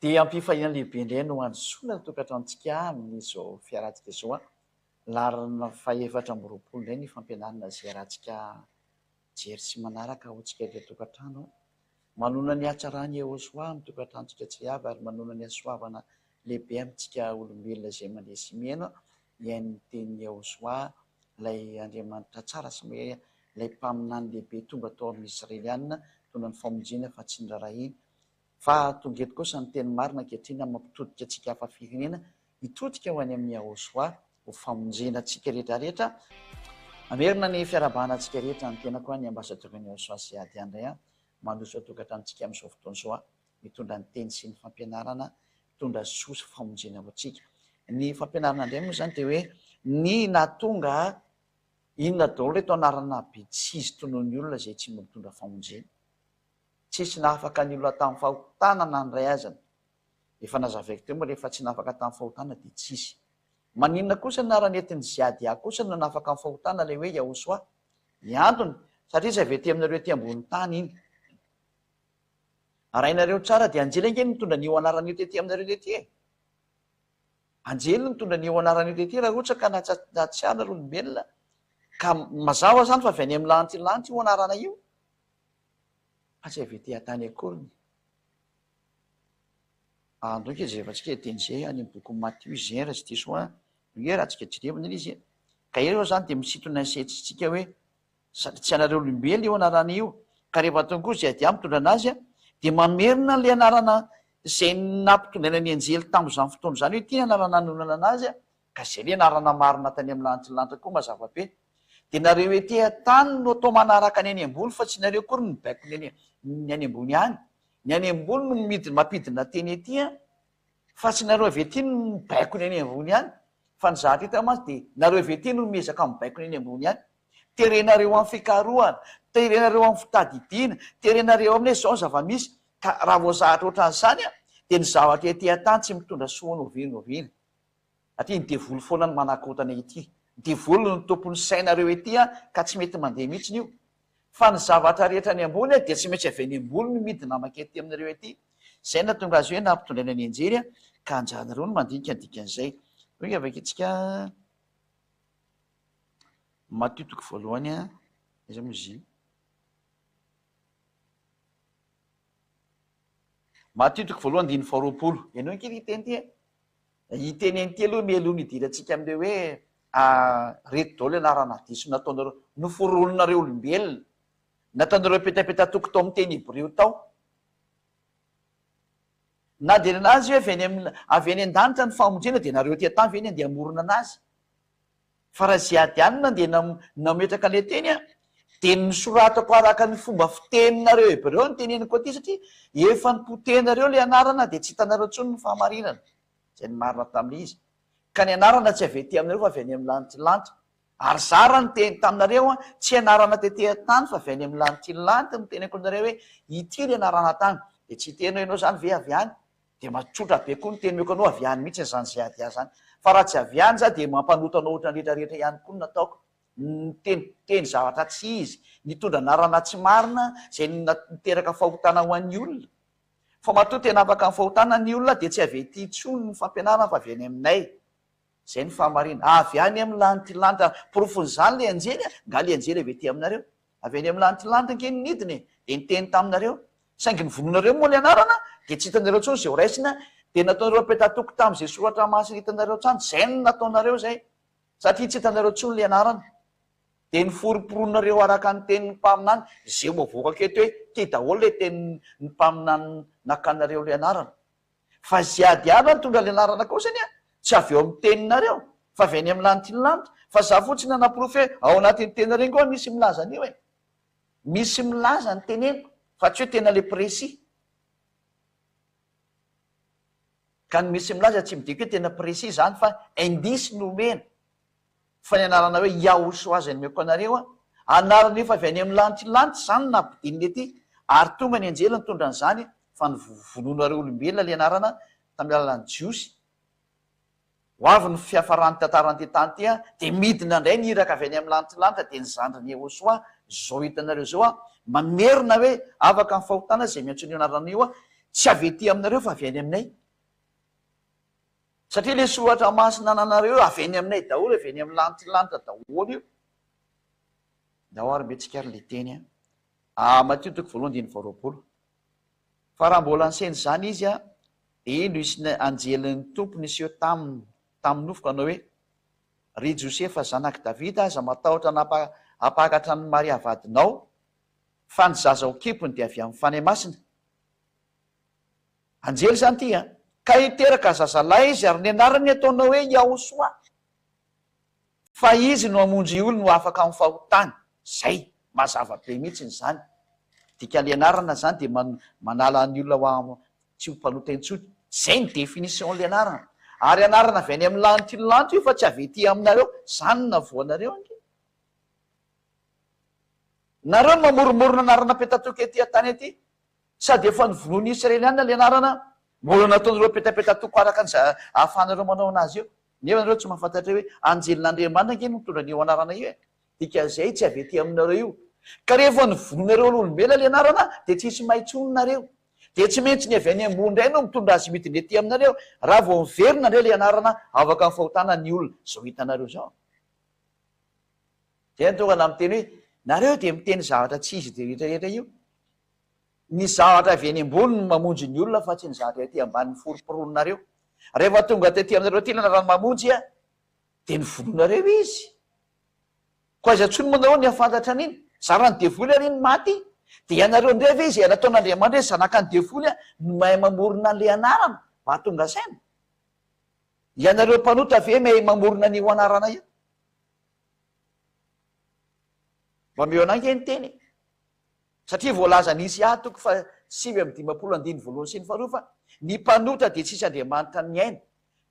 Dia ampifahina lehibe indray no ansoina ny tokantranontsika amin'izao fiarantsika izao larina fahaefatra amby roapolo indray ny fampianarana izay rahantsika jery sy manaraka ho tsika ilay tokantrano. Manona ny hatsarany Iehosoa amin'ny tokantranontsika tsy avy ary manona ny hasoavana lehibe amintsika olombelona izay mandeha sy miaina iain'ny teny Iehosoa ilay Andriamanitra tsara sy ilay mpaminany lehibe tonga tao amin'ny Israelianina tondra ny famonjena fa tsy nirarahiny. Fa tonga eto kosa ny teny marina ankehitriny mampitodika antsika hafa firenena hitodika ho any amin'ny Iehosoa ho famonjena antsika rehetrarehetra. Amerina ny fiarabana antsika rehetra ny tena koa ny ambasadorany Iehosoa sy ady andray mandroso tokantranontsika amin'izao fotoana izao mitondra ny teny sy ny fampianarana mitondra soa sy famonjena ho antsika. Ny fampianarana indray moa izany dia hoe ny nahatonga inona daholo reto anarana bitsizy tonoho ny olona izay tsy mitondra famonjena. Tsisy nahafaka ny olona tamin'ny fahotanana ndray azany. Efa nazavaiko teo moa rehefa tsy nahafaka tamin'ny fahotana dia tsisy. Maninona kosa naranetiny ziady kosa no nahafaka amin'ny fahotana ilay hoe Iehosoa? Ny antony satria tsy avy ety aminareo ety ambony tany iny. Arahinareo tsara dia anjely ange mitondra ny eo anaran'io tety aminareo tety e. Anjely mitondra ny eo anaran'io tety raha ohatra ka nahatsiarina olombelona ka mazava zany fa avy any amin'ny lanitra io anarana io. Fa tsy avy ety an-tany akory. Andoika izay efa tsika teny izay any amin'ny boky Matthieu izay raha tsy diso hoe raha tsika jerevana izy. Ka eo zany dia misintona setritsika hoe tsy anareo olombelona io anarana io. Ka rehefa tonga kosa ziady mitondra anazy dia mamerina ilay anarana izay nampitondraina ny anjely tamin'izany fotoana izany hoe ity anarana nanonana anazy ka izay ilay anarana marina tany amin'ny lanitra koa mazava be. Dia nareo ety an-tany no atao manaraka ny any ambony fa tsy nareo kory ny baiko ny any ambony any. Ny any ambony no mampidina teny ety fa tsy nareo avy ety no baiko ny any ambony any. Fa ny zahatra hita mantsy dia nareo avy ety no miezaka mibaiko ny any ambony any. Terenareo amin'ny fikarohana, terenareo amin'ny fitadidiana, terenareo amin'ilay izao zava-misy. Ka raha voazahatra ohatran'izany dia ny zavatra ety an-tany tsy mitondra soa novinovina. Atria ny devoly foana ny manakotana ety. Devoly ny tompon'ny sainareo ety ka tsy mety mandeha mihitsy io. Fa ny zavatra rehetra ny ambony dia tsy maintsy avy any ambony no midina makety aminareo ety. Izay nahatonga azy hoe nampitondraina ny anjely ka anjahanareo no mandinika ny dikan'izay. Hoe avy antsika Matthieu toko voalohany iza moa izy. Matthieu toko voalohany andiny faha roapolo. Ianao ankely hiteny ty hiteny an'ity aloha mialoha nidirantsika amin'ilay hoe reto daholo anarana diso nataonareo noforononareo olombelona nataonareo petapeta toko tao amin'ny teny Hebreo tao. Na dia anazy hoe avy any an-danitra ny famonjena dia nareo ety an-tany ve ny andeha hamorona anazy. Fa raha ziady anina dia nametraka ilay teny dia nisoratako araka ny fomba fiteninareo Hebreo ny teneniko aty satria efa nipotenareo ilay anarana dia tsy hitanareo intsony ny fahamarinana. Izay ny marina tamin'ilay izy. Ka ny anarana tsy avy ety aminareo fa avy any amin'ny lanitra. Ary zara ny teny taminareo tsy anarana tety an-tany fa avy any amin'ny lanitra ny teneko anareo hoe ity ilay anarana tany. Dia tsy tenao ianao zany ve avy any. Dia matsotra be koa ny tenimeko anao avy any mihitsy izany ziady zany. Fa raha tsy avy any za dia mampanotanao ohatra ny rehetrarehetra ihany koa nataoko. Teny zavatra tsy izy, nitondra anarana tsy marina izay niteraka fahotana ho an'ny olona. Fa matoa tena afaka amin'ny fahotana ny olona dia tsy avy ety intsony ny fampianarana fa avy any aminay. Izay ny fahamarina. Avy any amin'ny lanitra porofon'izany ilay anjely nga ilay anjely avy ety aminareo. Avy any amin'ny lanitra nke nidiny dia niteny taminareo. Saingy ny vononareo moa ilay anarana dia tsy hitanareo intsony izay ho raisina dia nataonareo petatoko tamin'izay soratra masina hitanareo trano. Izay no nataonareo zay satria tsy hitanareo intsony ilay anarana. Dia niforiporonareo araka ny tenin'ny mpaminany izay mavoaka keto hoe ty daholo ilay tenin'ny mpaminany nakanareo ilay anarana. Fa ziady any nitondra ilay anarana kosany tsy avy eo amin'ny teninareo fa avy any amin'ny lanitra. Fa za fotsiny nanaporofy hoe ao anatin'ny teninareo koa misy milaza an'io e. Misy milaza ny teneniko fa tsy hoe tena le précis. Ka ny misy milaza tsy midika hoe tena précis zany fa indisy nomena. Fa ny anarana hoe Iehosoa azy nomeko anareo anarana io fa avy any amin'ny lanitra zany nampidininy ety ary tonga ny anjely nitondra an'izany fa ny vononareo olombelona ilay anarana tamin'ny alalan'ny jiosy. Ho avy ny fiafarany tantarany ty tany ty dia midina indray ny iraka avy any amin'ny lanitra dia ny zandriny Iehosoa zao hitanareo zao mamerina hoe afaka amin'ny fahotana izay miantsony anarana io tsy avy ety aminareo fa avy any aminay. Satria le soratra masina nanareo avy any aminay daholo, avy any amin'ny lanitra daholo io. Dao ary metsika ary le teny Matio 1:22. Fa raha mbola anseny zany izy dia ino isy anjelin'ny tompony iseho tamin'ny nofoko anao hoe: ry Josefa zanaky Davida, aza matahotra hapakatra ny Maria vadinao, fa ny zaza ho kipony dia avy amin'ny fanahy masina. Anjely zany ty ka hiteraka zazalahy izy, ary ny anarany ataonao hoe Yahosoa, fa izy no hamonjy olona no afaka amin'ny fahotany. Zay mazava be mihitsy zany. Dika le anarana zany dia manala ny olona tsy ho mpanota intsony. Zay ny definition-le anarana. Ary anarana avy any amin'ny lanitra io fa tsy avy ety aminareo, zany navoanareo ange. Nareo no mamoromorona anarana petatoka ety an-tany ety, sady efa nivonoan'ny Israeliana le anarana, mbola nataonareo petapetatoko araka an'izay ahafahanareo manao anazy io. Nefa nareo tsy mahafantatra hoe anjelin'Andriamanitra nge no mitondra an'io anarana io. Dika zay tsy avy ety aminareo io. Ka rehefa nivononareo olombelona le anarana dia tsisy mahintsononareo. Dia tsy maintsy ny avy any ambony indray no mitondra azy midiny ety aminareo. Raha vao miverina ndray le anarana afaka amin'ny fahotana ny olona zao hitanareo zao. Zay tonga na miteny hoe nareo dia miteny zavatra tsy izy dia rehetrarehetra io. Ny zavatra avy any ambony no mamonjy ny olona fa tsy ny zavatra ety ambanin'ny foroporonareo. Rehefa tonga tety aminareo ty rano mamonjy dia nivononareo izy. Koa iza tsony manao ny afantatra an'iny, zarany devoly ary iny maty, dia ianareo ndray ve izy nataon'Andriamanitra hoe zanaka ny devoly no mahay mamorona le anarana mba tonga saina. Ianareo mpanota ve mahay mamorona ny anarana io? Mba meo anange ny teny. Satria voalaza nisy toko fa 7:5 sy ny 2 fa ny mpanota dia tsisy Andriamanitra ny aina.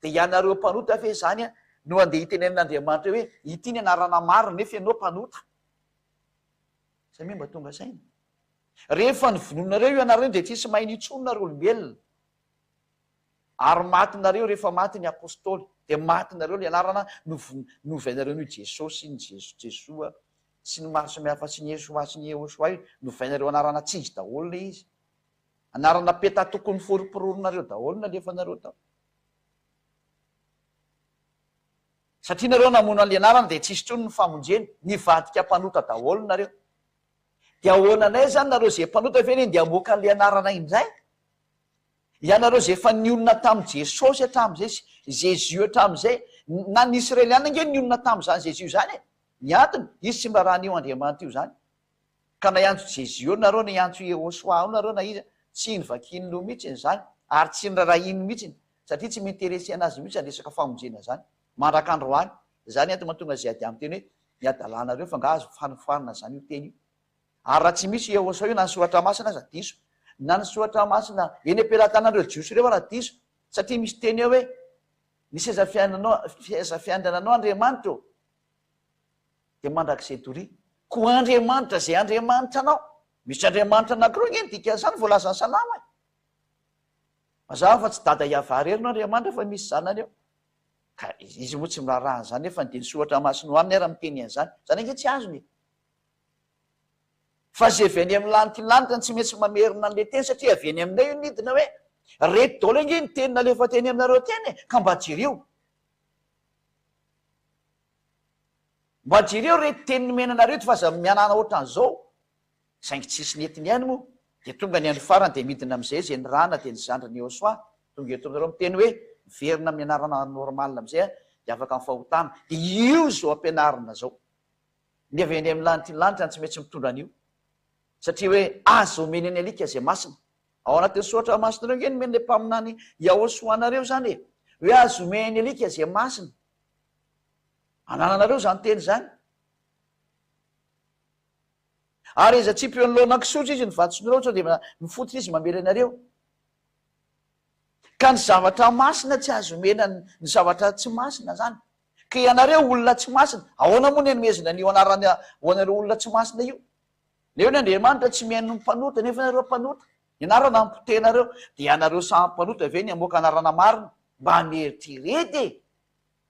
Dia ianareo mpanota ve zany no andeha hitenen'Andriamanitra hoe ity ny anarana marina nefa ianao mpanota. Zay mba tonga saina. Rehefa nivononareo io anareo dia tsisy mahay nitsonona ry olombelona. Ary matinareo rehefa maty ny apôstôly, dia matinareo le anarana novainareo ny Jesosy, ny Jesoa sy ny maro samihafa sy ny Yesoa sy ny Yahosoa io, novainareo anarana tsy izy daholo le izy. Anarana petatoko ny foroporonareo daholo nalefanareo tao. Satria nareo namono an'le anarana dia tsisy tsony ny famonjeny, nivadika mpanota daholo nareo. Dia ahoananay zany nareo zay mpanota ve dia hamoaka an'le anarana indray? Ianareo zay efa niolona tamin'i Jesosy hatramin'izay, Jésus hatramin'izay, na ny Israeliana nge niolona tamin'izany Jésus zany. Ny antony, izy tsy mba raha an'io Andriamanitra io zany. Ka na iantso Jésus nareo, na iantso Yahosoa nareo, na izy tsy nyvakin'no mihitsy zany, ary tsy nyrarahiny mihitsy, satria tsy minteresy anazy mihitsy resaka famonjena zany. Mandrak'androany, zany antony mahatonga zay ady amin'ny teny hoe niadalanareo fa nga azo fanofarana zany io teny io. Ary raha tsy misy Yahosoa io na ny soratra masina aza diso, na ny soratra masina eny am-pelatanan'ireo jiosy ireo raha diso, satria misy teny eo hoe ny seza fiandriananao Andriamanitra eo dia mandrak'izay toria. Koa Andriamanitra zay Andriamanitra anao, misy Andriamanitra anankiroa ngeny dikan'izany voalazany salama. Mazava fa tsy dada Iavarery no Andriamanitra fa misy zanany eo. Ka izy moa tsy miraharaha zany nefa dia ny soratra masina ho aminy ara miteny an'izany. Zany ange tsy azony. Fa zay avy any amin'ny lanitra tsy maintsy mamerina an'le teny satria avy any aminay io nidina hoe reto daholo ange ny teny nalefa teny aminareo teny ka mba jireo. Mba jireo reto teny nomenanareo fa aza mianana ohatran'izao. Saingy tsisy netiny ihany moa. Dia tonga ny andro farany dia midina amin'izay zay ny rana dia ny zandriny Yahosoa. Tonga eto aminareo miteny hoe verina amin'ny anarana normal amin'izay dia afaka amin'ny fahotana. Dia io zao ampianarina zao. Ny avy any amin'ny lanitra tsy maintsy mitondra an'io. Satria hoe azo omeny ny alika zay masina. Ao anatin'ny soratra masinareo nge nomeny le mpaminany Yahosoa nareo zany hoe azo omeny ny alika zay masina. Anananareo zany teny zany. Ary iza tsy peo nyloanankisotry izy ny vatosonareo sao dia mifotona izy mamely anareo. Ka ny zavatra masina tsy azo omena ny zavatra tsy masina zany. Ka ianareo olona tsy masina, ahoana moa ny anomezana ny anarana hoanareo olona tsy masina io? Neo ny Andriamanitra tsy mihaino ny mpanota nefa nareo mpanota. Ny anarana ampotenareo dia ianareo samy mpanota ve ny amoaka anarana marina mba haneritrirety.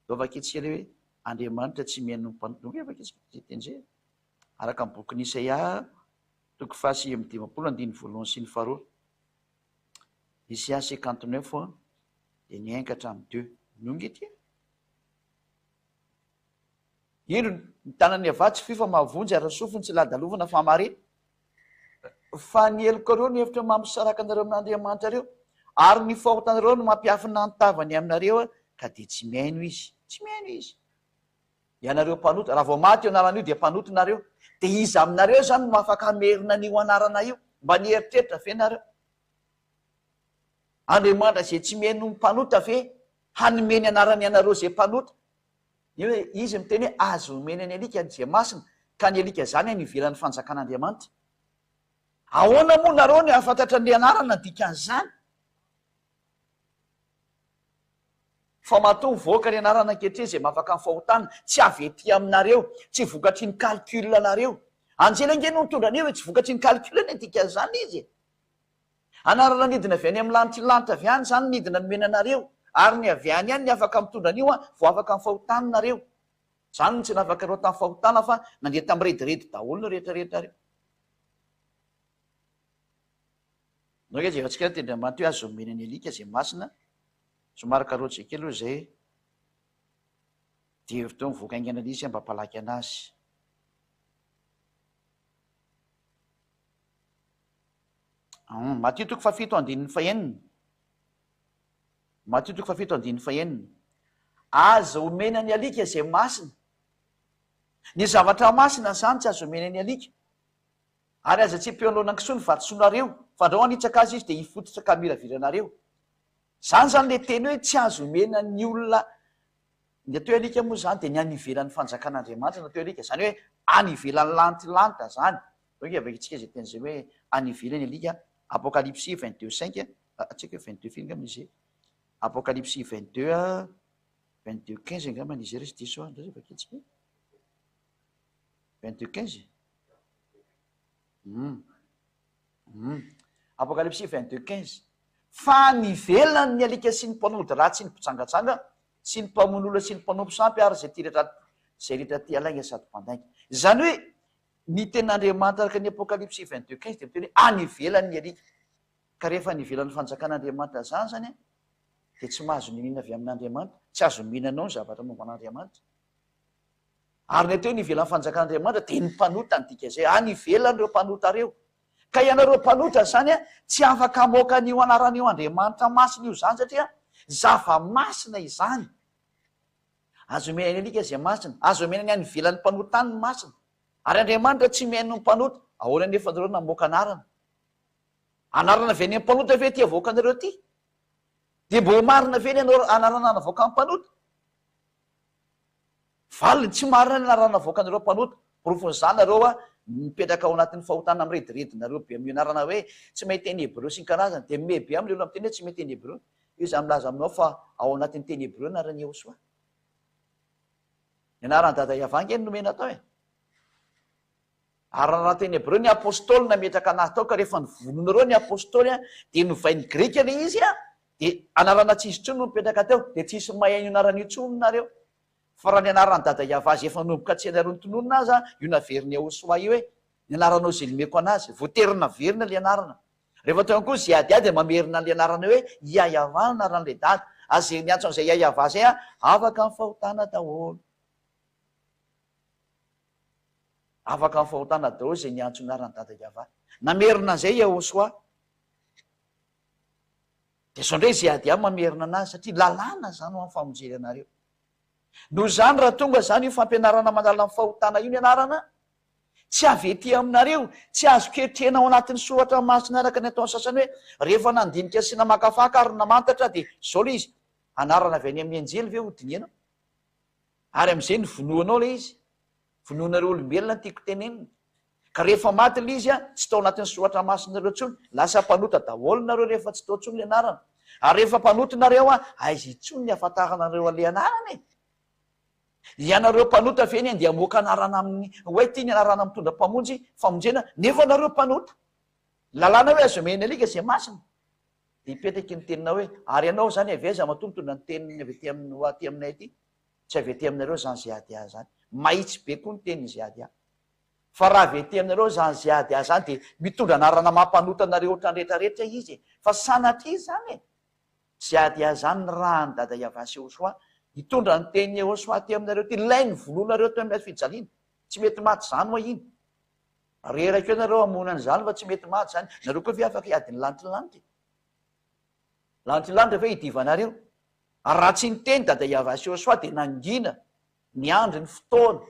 Lovakitsika hoe Andriamanitra tsy mihaino ny mpanota. Nge vakitsika tenizay. Araka amin'ny boky ny Isaia 5:1 sy ny 2. Isaia 59 dia ny 1 hatramin'ny 2 nongety ino ny tanany avatsy fifa mavonjy ary sofiny tsy ladalovana fa mare fa ny eloko reo ny hevitra mampisaraka anareo amin'Andriamanitra reo ary ny fahotanareo no mampiafina ny tavany aminareo ka dia tsy miaino izy ianareo mpanota raha vao maty io anaran'io dia mpanotonareo dia izy aminareo zany no afaka hamerina n'io anarana io mba nieritreritra ve nareo Andriamanitra zay tsy miaino ny mpanota ve hanomeny anarany ianareo zay mpanota izy miteny hoe azo omeny ny alika zay masina ka ny alika zany any ivelan'ny fanjakan'Andriamanitra ahoana moa nareo ny afantatra ny anarana dikan'izany fa matoa voaka ny anarana ankehitriny zay mafaka ny fahotana tsy avety aminareo tsy vokatry ny calcul nareo anjela nge no mitondra anio hoe tsy vokatry ny calcul ny dikan'izany izy anarana nidina avy any amin'ny lanitry lanitra avy any zany nidina nomena anareo ary ny avy any any ny afaka mitondra anio vo afaka ny fahotananareo zany no tsy nafaka reo tamin'ny fahotana fa nandeha tamin'ny rediredy daholo no rehetrarehetra reo noke zay efatsika tendriamanitra hoe azo omena ny alika zay masina somary karotsy kely aloha zay dia hevitra eo mivoaka aingana izy mba hampalaky anazy Matthieu 7:7 Matthieu 7:7 aza omena ny alika zay masina ny zavatra masina zany tsy azo omena ny alika ary aza tsy mpeonona kisoa ny vatosonareo fa andrao anitsaka azy izy dia hifototra ka miraviranareo zany zany le teny hoe tsy azo omena ny olona ny atao alika moa zany dia ny anivelan'ny fanjakan'Andriamanitra natao alika zany hoe anivelan'ny lantilanitra zany oe avakitsika zay teny zay hoe anivelany alika Apocalypse 22:5 atsika 22 ngamba izy Apocalypse 22:15 ngamba izy resy diso andra zay vakitsika 22:15 Apocalypse 22:15 fa nivelany ny alika sy ny mpanody raha tsy ny mpitsangatsanga sy ny mpamonola sy ny mpanompo sampy ary zay rehetra ty alaina sady mpandainga zany hoe ny ten'Andriamanitra araka ny Apocalypse 22:15 dia miteny hoe anivelany ny alika ka rehefa nivelan'ny fanjakan'Andriamanitra zany zany dia tsy mahazo ninina avy amin'Andriamanitra tsy azo mihinanao ny zavatra momba an'Andriamanitra ary ny atao nivelan'ny fanjakan'Andriamanitra dia ny mpanota ny dika zay anivelany reo mpanota reo ka ianareo mpanota zany tsy afaka moka n'io anaran'io Andriamanitra masina io zany satria zava masina izany azo omena ny alika zay masina azo omena ny anivelan'ny mpanota ny masina ary Andriamanitra tsy miaino ny mpanota ahoana nefa nareo namoaka anarana avy any mpanota ve ty avoaka anareo ty dia mbo marina ve ny anarana navoaka ny mpanota valiny tsy marina ny anarana navoaka anareo mpanota porofon'izany nareo mipetraka ao anatin'ny fahotana ami'rediredinareo be mionarana hoe tsy mahita teny hebreo sy ny karazany dia mebe am'le olo amiteny hoe tsy mahita teny hebreo io za milaza aminao fa ao anatin'ny teny hebreo narany Ehosoa ny anarany dada Iavanga eny nomena tao ary raha teny hebreo ny apôstôly nametraka anazy tao ka rehefa nivononareo ny apôstôly dia novainy grika le izy dia anarana tsisy tsony no mipetraka teo dia tsisy mahay anaran'io tsony nareo fa raha ny anarany dada Iavazy efa nomboka tsy anareo nytononona azy io naveriny Ehosoa io hoe ny anaranao zay nomeko anazy voaterina verina le anarana rehefa teo koa zay adiady mamerina le anarana hoe Iaiava anaran'le dada azy ny antso zay Iaiava zay afaka ny fahotana daholo afaka ny fahotana daholo zay ny antso anarany dada Iava namerina zay Ehosoa dia sao ndray zay ady mamerina anazy satria lalàna zany ho amin'ny famonjely anareo noho zany raha tonga zany io fampianarana manala ny fahotana io ny anarana tsy avety aminareo tsy azo kehitrena ao anatin'ny soratra masina araka ny ataon'ny sasany hoe rehefa nandinika sy namakafaka ary namantatra dia zao le izy anarana avy any amin'ny anjely ve hodinianao ary am'izay ny vonoanao le izy vonoanareo olombelona tiako tenenina ka rehefa maty le izy tsy tao anatin'ny soratra masinareo tsony lasa mpanota daholo nareo rehefa tsy tao tsony le anarana ary rehefa mpanotonareo aizy itsony ny afantaranareo ale anarana ianareo mpanota ve ny andeha amoaka anarana amin'ny hoe ty ny anarana mitondra mpamonjy famonjena nefa nareo mpanota lalàna hoe azo omena alika zay masina dia hipetraky ny tenina hoe ary ianao zany avy aiza matomitondra ny teniny avy aty aminay aty tsy avy aty aminareo zany zay ady zany mahitsy be koa ny teniny zay ady fa raha vety aminareo zany zay ady azy zany de mitondra anarana mampanotanareo ohatrany rehetrarehetra izy fa sanatria zany zay ady azy zany raha ny dada Iavasy Iosoa hitondra ny teny Iosoa ty aminareo ty ilainy volonareo teo amin'ny fijaliana tsy mety maty zany moa iny reraka eo nareo amonany zany fa tsy mety maty zany nareo koa ve afaka hiadiny lanitry lanitry ve hidivanareo raha tsy niteny dada Iavasy Iosoa de nangina ny andro ny fotoana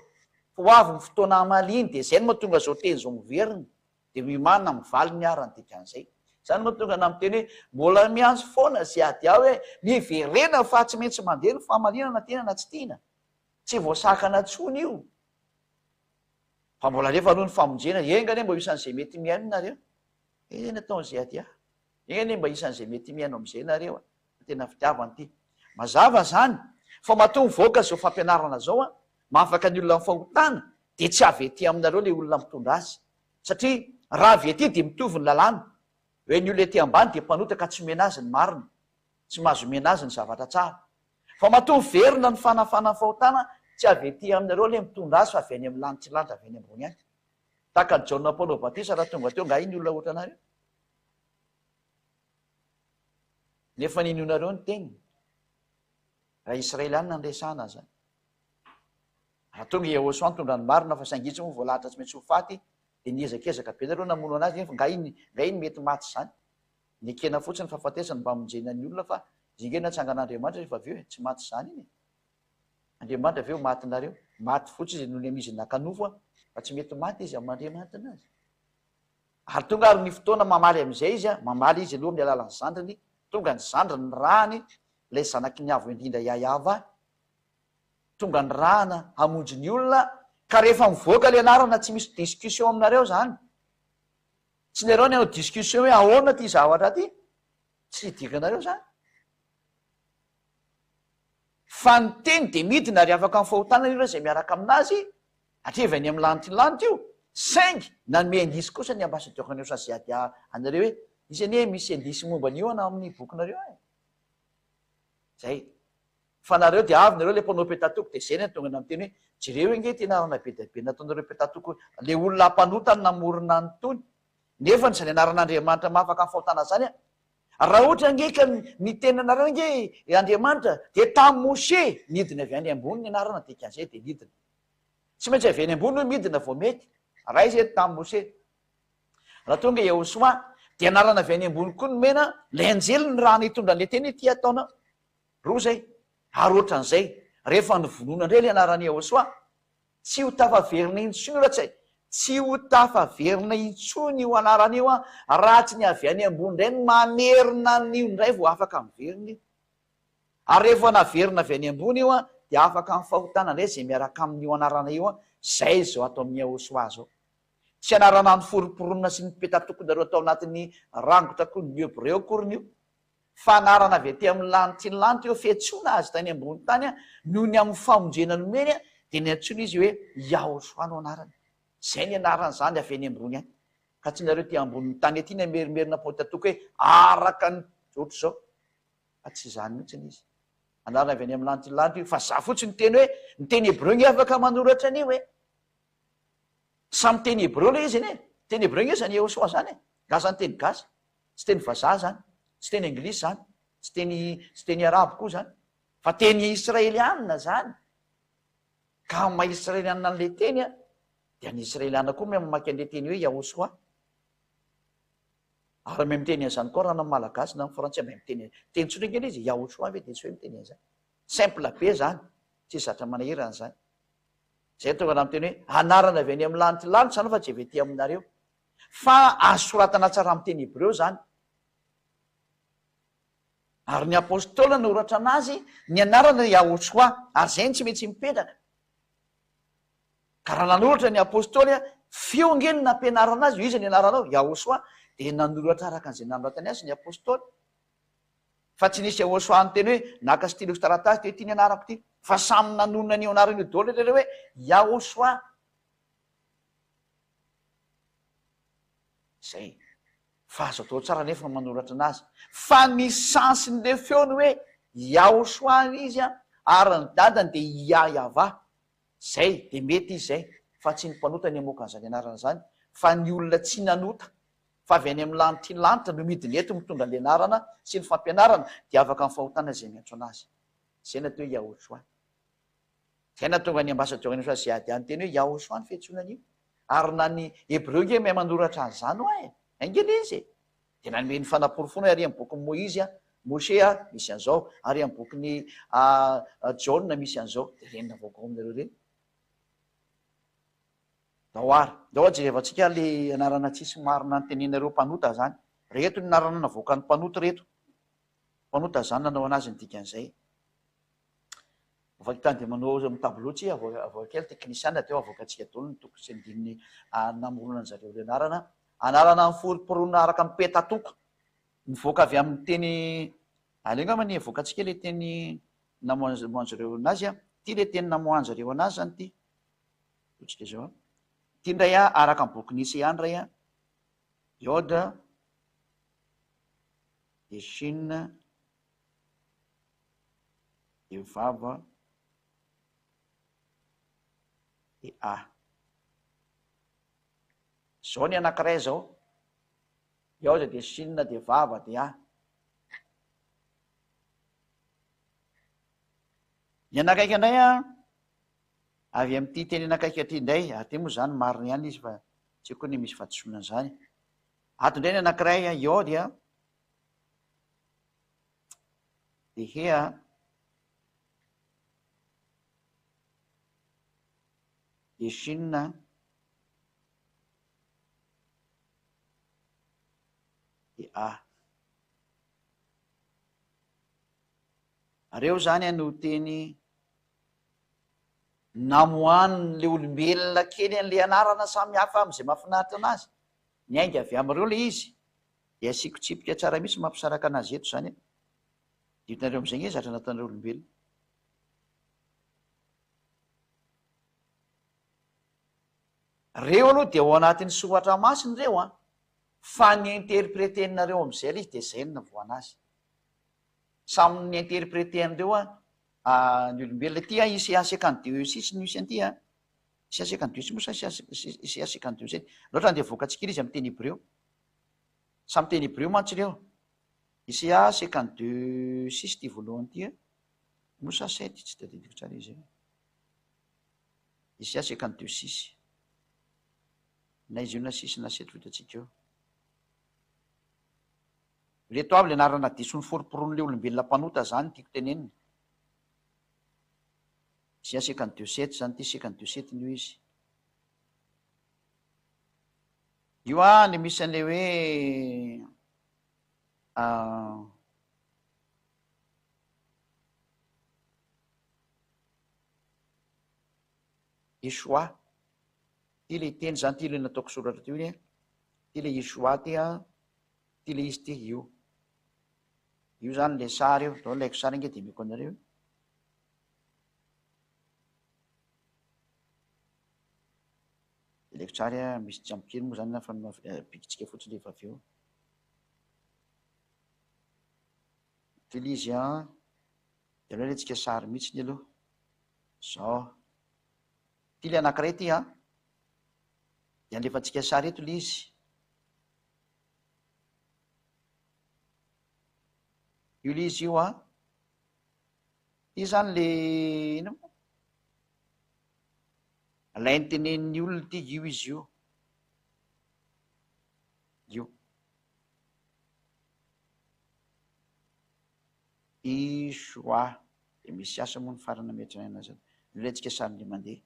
ho avy ny fotoana amaliny de zay no mahatonga zao teny zao miveriny de mimana mivaly ny arany dikan'izay zany mahatonga na miteny hoe mbola miantso foana zay ady ao hoe miverena fa tsy maintsy mandeha ny fahamalinana tena na tsy tiana tsy voasakana tsony io fa mbola rehefa aloha ny famonjena engany mba isan'izay mety miaino nareo eny ataon'izay ady ah eny mba isan'izay mety miaino am'izay nareo tena fitiavany ty mazava zany fa mahatonga voaka zao fampianarana zao a mahafaka ny olona mifahotana de tsy avety aminareo le olona mitondra azy satria raha avety de mitovy ny lalàna hoe ny olona ety ambany de mpanotaka tsy mena azy ny marina tsy mahazo mena azy ny zavatra tsara fa mahatonga verina ny fanafana ny fahotana tsy avety aminareo le mitondra azy fa avy any amin'ny lanitry lanitra avy any ambony any tahaka ny Jaona Paolo Batisa raha tonga teo nga iny olona ohatra anareo nefa ninonareo ny teniny raha Israelianina ny resana zany raha tonga Iosoa nitondra ny marina fa saingitsy moa voalahatra tsy maintsy ho faty de niezakezaka be nareo namono anazy fa nga iny mety maty zany nikena fotsiny fahafatesany mba monjena ny olona fa zinge natsangan'Andriamanitra rehefa aveo tsy maty zany iny Andriamanitra aveo matynareo maty fotsiny izy noho ny amizy nakanofo fa tsy mety maty izy amin'Andriamanitra anazy ary tonga ary ny fotoana mamaly am'izay izy a mamaly izy aloha amin'ny alalan'ny zandriny tonga ny zandriny ny rahany lay zanaky ny avo indrindra Yahava tonga ny rahana hamonjy ny olona ka rehefa mivoaka le anarana tsy misy discussion aminareo zany tsy nareo ny anao discussion hoe ahoana ty zavatra ty tsy hidikanareo zany fa ny teny de midina ary afaka mifahotana ny olona zay miaraka aminazy atrevy any amin'ny lanitry io saingy nanome indisy kosa ny ambasadeur-ny Iosa zay ady anareo hoe izy anie misy indisy momba an'io ana amin'ny bokinareo ay zay fa nareo de avy nareo le mpanao petatoko de zay ny tonga na miteny hoe jereo inge tena arana be da be nataonareo petatoko le olona ampanotany namorona ny tony nefa ny zany anaran'Andriamanitra mahafaka mifahotana zany a raha ohatra nge ka ny tenanareo nge Andriamanitra de tamin'ny Mose nidina avy any ambony ny anarana dikan'izay de nidina tsy maintsy avy any ambony hoe midina vao mety raha izy eto tamin'ny Mose raha tonga Iosoa de anarana avy any ambony koa nomena le anjely ny raha nitondra le teny ty ataona roa zay ary ohatran'izay rehefa nyvonoana indray le anarany Iosoa tsy ho tafaverina intsony ratsy tsy ho tafaverina intsony io anarana io a raha tsy ny avy any ambony indray ny mamerina n'io indray vao afaka miverina io ary rehefa naverina avy any ambony io a de afaka mifahotana indray zay miaraka amin'io anarana io a zay zao atao amin'ny Iosoa zao tsy anarana ny foroporonina sy ny petatokonareo atao anatin'ny rangotra koa ny Hebreo akoriny io fa anarana avy aty amin'ny lanitry ny lanitra eo fiantsoana azy tany ambony tany a noho ny amin'ny famonjena nomeny a de ny antsoina izy hoe Iosoa no anarany zay ny anarany zany avy any ambony any ka tsy nareo ty amboniny tany aty ny amerimerina petatoko hoe araka ny ohatr' zao fa tsy zany mihitsiny izy anarana avy any amin'ny lanitry ny lanitra io fa za fotsiny teny hoe ny teny Hebreo nge afaka manoratra an'io hoe samy teny Hebreo le izy eny teny Hebreo nge zany Iosoa zany gasany teny gasy tsy teny vazaha zany tsy teny anglisy zany tsy teny arabo koa zany fa teny Israelianina zany ka ma Israelianina n'le teny a de any Israelianina koa mamaky an'le teny hoe Iosoa ary me miteny an'izany koa raha na malagasy na frantsay me miteny teny tsotra nge le izy Iosoa ve de tsy hoe miteny an'izany simple be zany tsy zatra manahirana zany zay tonga na miteny hoe anarana avy any amin'ny lanitry lanitra zany fa tsy avy ety aminareo fa asoratana tsara amin'ny teny Hebreo zany ary ny apôstôla noratra anazy ny anarana Iosoa ary zay ny tsy maintsy mipetraka ka raha nanoratra ny apôstôly a feo nge ny nampianarana azy io izy ny anaranao Iosoa de nanoratra araka an'izay nanoratany azy ny apôstôly fa tsy nisy Iosoa ny teny hoe naka stylo sy taratasy de ty ny anarako ty fa samy nanonona ny anaran'io daholo le hoe Iosoa zay fa azo atao tsara nefa manoratra anazy fa ny sansiny le feony hoe Iosoa izy a ary ny dadany de Yahava zay de mety izy zay fa tsy ny mpanota ny amoaka an'izany anarana zany fa ny olona tsy nanota fa avy any amin'ny lanitry lanitra no midiny eto mitondra ny anarana sy ny fampianarana dia afaka ny fahotana zay miantso anazy zay natao hoe yahosoany zay natonga ny ambasador zay ady any teny hoe yahosoany fiantsonany io ary na ny hebreo nge mahay manoratra an'izany ho angeny izy dia nanome ny fanaporofona hoe ary amin'ny bokyny moizy mose misy an'izao ary amin'ny bokyny jaona misy an'izao dia renina vaovao aminareo reny daoary da ohatsy rehefa tsika le anarana tsisy marina ny tenenareo mpanota zany reto ny anarana navoaka ny mpanota reto mpanota zany nanao anazy ny dikan'izay avakitany de manao mitablotsy avoakely teknisiana teo avoakatsika dolo ny toko sy ndininy namorona ny zareo le anarana ny foriporona araka mipetatoko mivoaka avy amin'ny teny alengama ny avoakatsika le teny namoanjareo anazy ty le teny namoanjareo anazy zany ty otsika zao ty ndray araka ny boky nisy ihany ray iode de chine de vava de zao ny anankiray zao iode de chine de vava de ny anakaiky andray avy am'ty teny anakaiky aty ndray aty moa zany marina ihany izy fa tsy koa ny misy fahadisoana zany ato ndray ny anankiray iode de hea de chine de reo zany no teny namoanyle olombelona kely an'le anarana samy hafa am'izay mahafinaritra anazy ny ainga avy am'ireo le izy de asikotsipika tsara mihitsy mampisaraka anazy eto zany ditonareo am'izay nge zatra nataon'reo olombelona reo aloha de ao anatin'ny soratra masiny reo fa ny interpretenareo am'izay le izy de zay no navoanazy samyny interpretenreo ny olombelona ty Isaia 52:6 no isy an'ty Isaia 52 moa sa Isaia 52:7 loatra de voakatsika izy amin'ny teny hebreo samy teny hebreo mantsy reo Isaia 52:6 ty voalohany ty mosa 7 tsy tadidiko tsara izy Isaia 52:6 na izy io na 6 na 7 vitatsika eo reto avy le anarana dison'ny foriporon'le olombelona mpanota zany tiako tenenina Isaia 52:7 zany ty 52:7 io izy io le misy an'le hoe Yeshua ty le teny zany ty le nataoko soratra ty iny ty le Yeshua ty le izy ty io zany le sary io dao laiko sary nge de miko anareo de laiko tsary misy tsampokely moa zany nafa pikitsika fotsiny rehefa avy eo ty le izy de aloha letsika sary mihitsy ny aloha zao ty le anankiray ty de alefatsika sary eto le izy io le izy io ty zany le ino alainy tenen'ny olona ty io izy io Isoa de misy asa moa ny farana metrana anazy io letsika sary le mandeha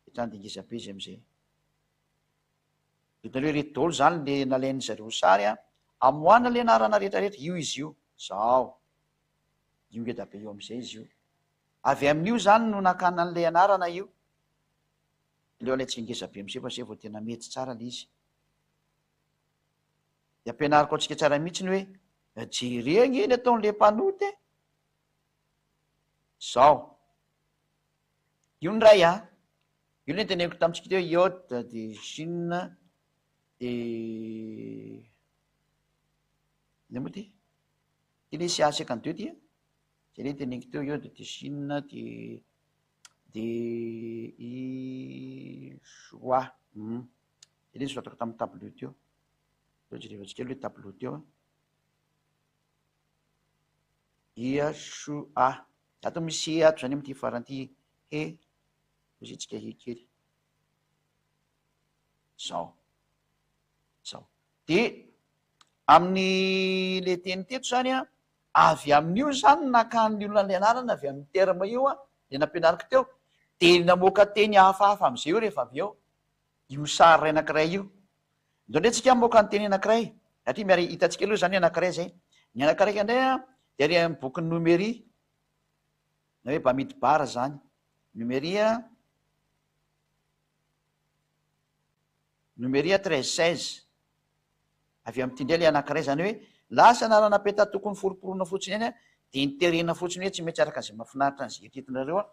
etrany de ngezabe izy am'izay hitanareo reto daholo zany le nalainy zareo sary amoana le anarana rehetrarehetra io izy io zao io nge dabe eo am'izay izy io avy amin'io zany no nakana an'le anarana io leo alaitsika ngezabe am'izay fa zay vao tena mety tsara le izy de ampianariko atsika tsara mihitsy ny hoe jereny eny ataon'le mpanoty zao io ny ray io le teneniko tamitsika teo iode de chine de ina moa ty ty le Isaia 52 ty zay le teneniko teo iode de chine de de isoa de soratako tamin'ny tableau teo jerevantsika aloha tableau teo iasoa ato misy ato zany am'ty faranty ozitsika hekely zao de amin'ny le teny teto zany a avy amin'io zany nakany olona le anarana avy amin'ny terma io a le nampianariko teo de namoaka teny hafahafa am'izay io rehefa avy eo io sary anankiray io ndao ndray tsika moka ny teny anankiray satria miary hitatsika aloha zany anankiray zay ny anankiray andray a de ary amin'ny boky numérie na hoe bamidy bara zany numéria 13-16 avy am'ty ndray le anankiray zany hoe lasa naranapeta tokony foroporona fotsiny any a de niterena fotsiny hoe tsy mety araka zay mahafinaritra an'zay etitinareo a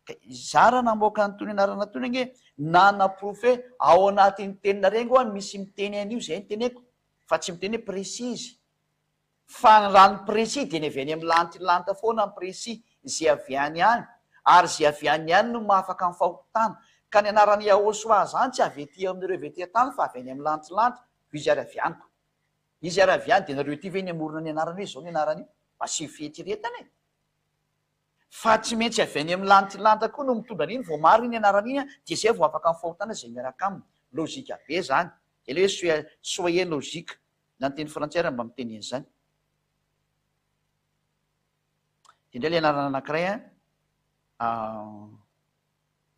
ka zara namoaka anytony anarana tony ange nanaprofo hoe ao anatin'ny tenina rengo a misy miteny an'io zay nyteneko fa tsy miteny hoe précise fa rano précis de ny avy any amin'ny lantilanta foana ny précis zay avy any any ary zay avy any any no mahafaka amin'ny fahotana ka ny anarany yahosoa zany tsy avy ety amin'ireo vety tany fa avy any amin'ny lantilanta izy ary avy anyko izy ary avy any de nareo ty ve ny amorona ny anarany hoe zao ny anarany io masy fihetiretana e fa tsy maintsy avy any amin'ny lantilanta koa no mitondra an'iny vo maro iny anarany iny a de zay vo afaka amin'ny fahotana zay miaraka aminy lozika be zany de le hoe soye lozika na ny teny frantsay ary mba miteny an'izany de indray le anarana anankiray a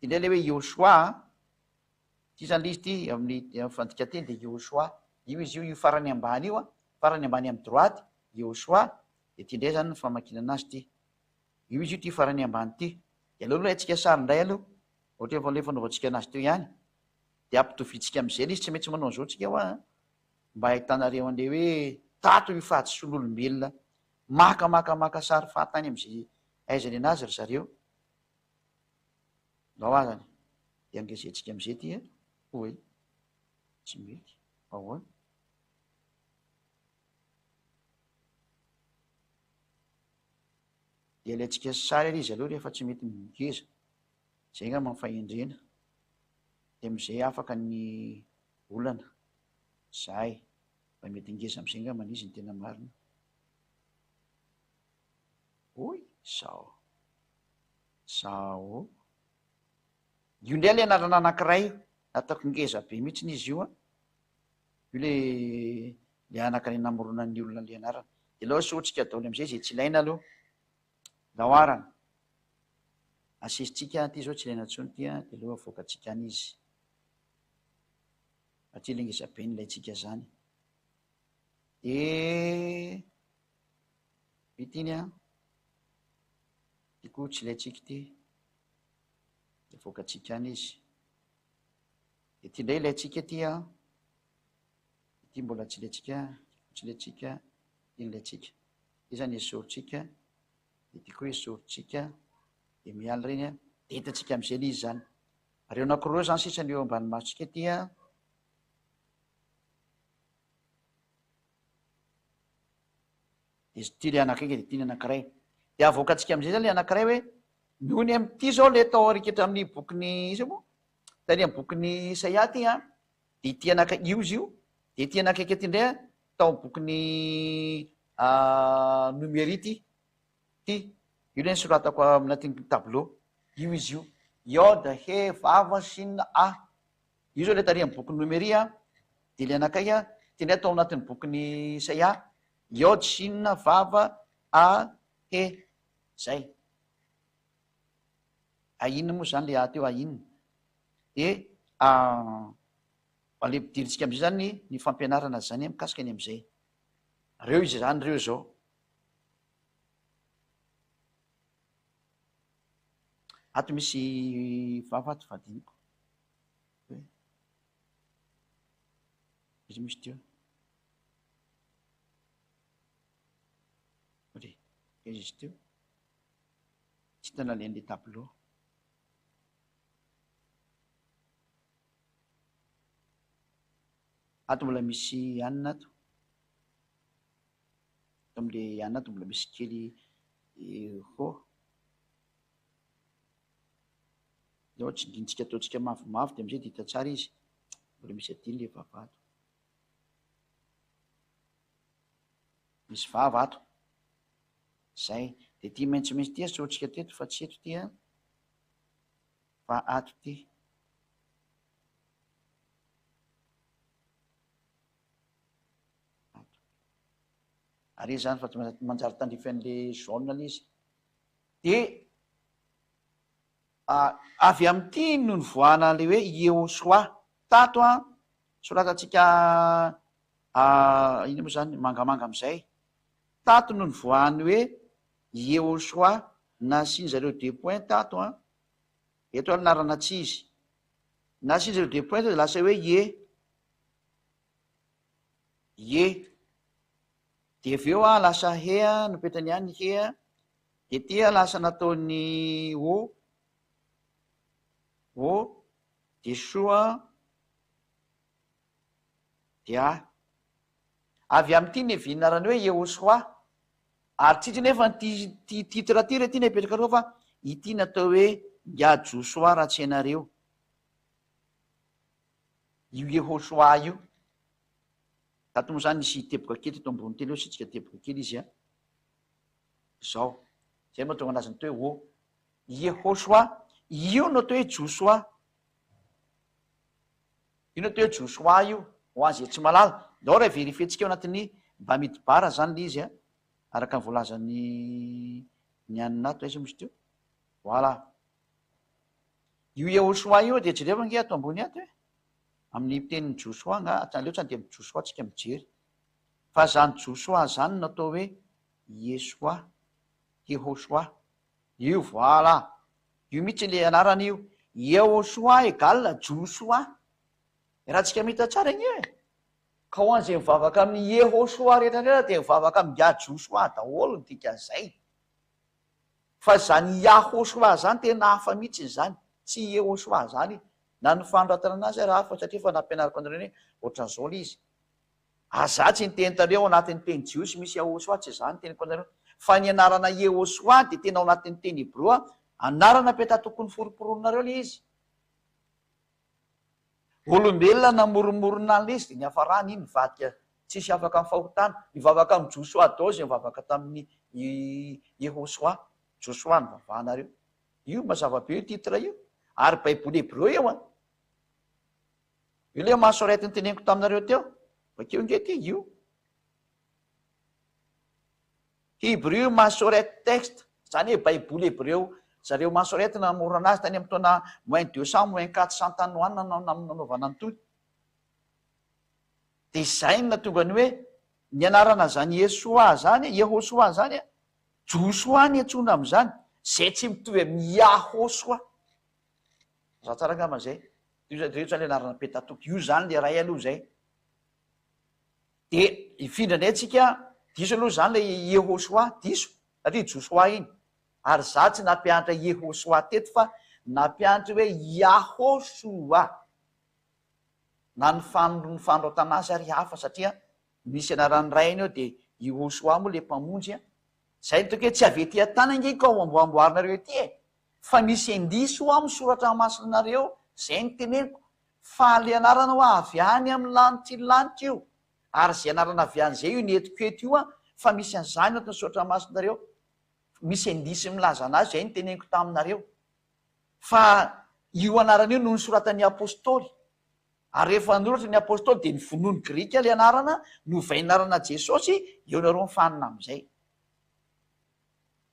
ty indray le hoe Yoshua ty zany le izy ty amin'ny fandika teny de Yoshua io izy io farany ambany io a farany ambany amin'ny droite Yoshua de ty indray zany ny famakinana azy ty io izy io ty farany ambany ty de aloha loha atsika sary indray aloha ohatra hoe le fanaovantsika anazy teo ihany de ampitovitsika am'izay le izy tsy maintsy manao an'izao tsika ho a mba ahitanareo an'le hoe tato io fahatson'olombelona maka sary fahatany am'izay aizany anazy ry zareo ao azany de angezentsika am'izay ty a oe tsy mety ahoana de alaitsika sary ary izy aloha rehefa tsy mety mingeza zay nga mafahendrena de am'izay afaka ny olana zay mba mety ingeza am'izay nga manizy ny tena marina oy zao io ndray le anarana anankiray ataoko ngeza be mihitsiny izy io a io le anankiray namorona ny olona le anarana de lao sotrika daoly am'izay zay tsy ilaina aloha laoarana asisitsika ty zao tsy ilaina ntsony ty a de aloha avoakatsika any izy satria le ngeza be nylaitsika zany de itiny a ty koa tsy ilaitsika ty de avoakatsika any izy de ty ndray ilaitsika ty a ty mbola tsy ilaitsika ty nylaitsika ty zany esoritsika de ty koa esoritsika de mialy reny a de hitatsika am'izay le izy zany reo anankiroa zany sisa ny eo ambany masotsika ty a de ty le anakaiky de ty ny anankiray de avoakatsika am'izay zany le anankiray hoe noho ny am'ty zao le tao arikitra amin'ny bokyny izy moa tany amin'ny bokyny Isaia ty a de ty anakaiky io izy io de ty anakaiky ty indray a tao bokyny numérie ty io le nysoratako aminatiny tableau io izy io iode he vava sina a io zao le tary amin'ny bokyny numérie a de le anakaiky a ty indray atao anatin'ny bokyny Isaia iode sina vava a he zay ainona moa zany le ateo ainona de ale mpidiritsika am'izay zany ny fampianarana zany mikasika any am'izay reo izy zany reo zao ato misy vavato vadiniko izy misy teo re izy teo tsy tana len'le tableau ato mbola misy anina ato am'le anina ato mbola misy kely ho de ohatsy indrintsika ataontsika mafimafy de amizay de hita tsara izy mbola misy adiny le vavato misy vavato zay de ty maintsomaintsy ty sotsika teto fa tsy eto ty a fa ato ty ary izy zany fa manjary tandrifan'le jaune le izy de avy am'ty no nivoana le hoe Yehoshua tato a soratatsika ino moa zany mangamanga am'izay tato no nivoany hoe Yehoshua nasiany zareo deux points tato a eto anarana tsy izy nasiany zareo deux points de lasa hoe ye de avy eo a lasa hea nopetany any hea de tia lasa nataony de soa de avy am'ty ny vinarany hoe Yehoshua ary tsitry nefa ty titre ty re ty nepetraka reo fa ity natao hoe Ngia Joshua raha tsy ianareo io Yehoshua io tato moa zany nisy teboka kely eto ambony telo eo sitsika teboka kely izy a zao zay moa tonga anazy natao hoe Yehoshua io no atao hoe Joshua io no atao hoe Joshua io ho azy tsy malala dao raha verifentsika eo anatin'ny Bamidbara zany le izy a araka ny voalazany ny aninato aiza misy teo voilà io Yehoshua io de jereva nge ato ambony ato e amin'ny tenin'ny Joshua nga aleo tsany de amy Joshua tsika mijery fa zany Joshua zany natao hoe Yehoshua io voilà io mihitsy le anarany io Yehoshua égale Joshua raha tsika mihita tsara igny e ka ho an'izay mivavaka amin'ny Yehoshua rehetrarehetra de mivavaka amin'ny Ngia Joshua daholo ny dikan'izay fa zany Yahoshua zany tena hafa mihitsy zany tsy Yehoshua zany na ny fanoratana anazy raha hafa satria fa nampianariko anareny hoe ohatran'izao le izy azatsy ny teny tareo ao anatin'ny teny jiosy misy Yahoshua tsy zany teniko anareo fa ny anarana Yehoshua de tena ao anatin'ny teny Hebroa anarana peta tokony foroporonareo le izy olombelona namoromorona an'le izy de ny hafarany iny mivadika tsisy afaka amin'ny fahotana mivavaka amin'ny Joshua dao zay mivavaka tamin'ny Yehoshua Joshua ny vavanareo io mazava be io titre io ary baiboly Hebreo eo a io le masorety ny teneniko taminareo teo bakeo nge ty io Hebreo masorety texte zany hoe baiboly Hebreo zareo masorety namorona anazy tany amin'ny taona -200 -400 tanoanina nanaovana antony de zay na tonga ny hoe ny anarana zany Yehoshua zany Yehoshua zany a Joshua ny antsona am'izany zay tsy mitovy amin'ny Yahoshua za tsara angamba zay reo zany le anarana petatoky io zany le ray aloha zay de ifindra ndray tsika diso aloha zany le Yehoshua diso satria Joshua iny ary za tsy nampianatra Yehoshua teto fa nampianatra hoe Yahoshua na ny fandroatana azy ary hafa satria misy anarany ray iny eo de Yehoshua moa le mpamonjy a zay nitoko hoe tsy avety an-tany nge ka ao amboamboarinareo ety e fa misy indiso amin'ny soratra masinareo zay ny teneniko fa le anarana ho avy any amin'ny lanitsy lanitra io ary zay anarana avy any zay io netiko eto io a fa misy an'izany atiny soratra masinareo misy indisy milaza anazy zay ny teneniko taminareo fa io anarana io no ny soratan'ny apôstôly ary rehefa noratra ny apôstôly de ny vonoany grika le anarana no vainarana Jesosy eo nareo mifanina am'izay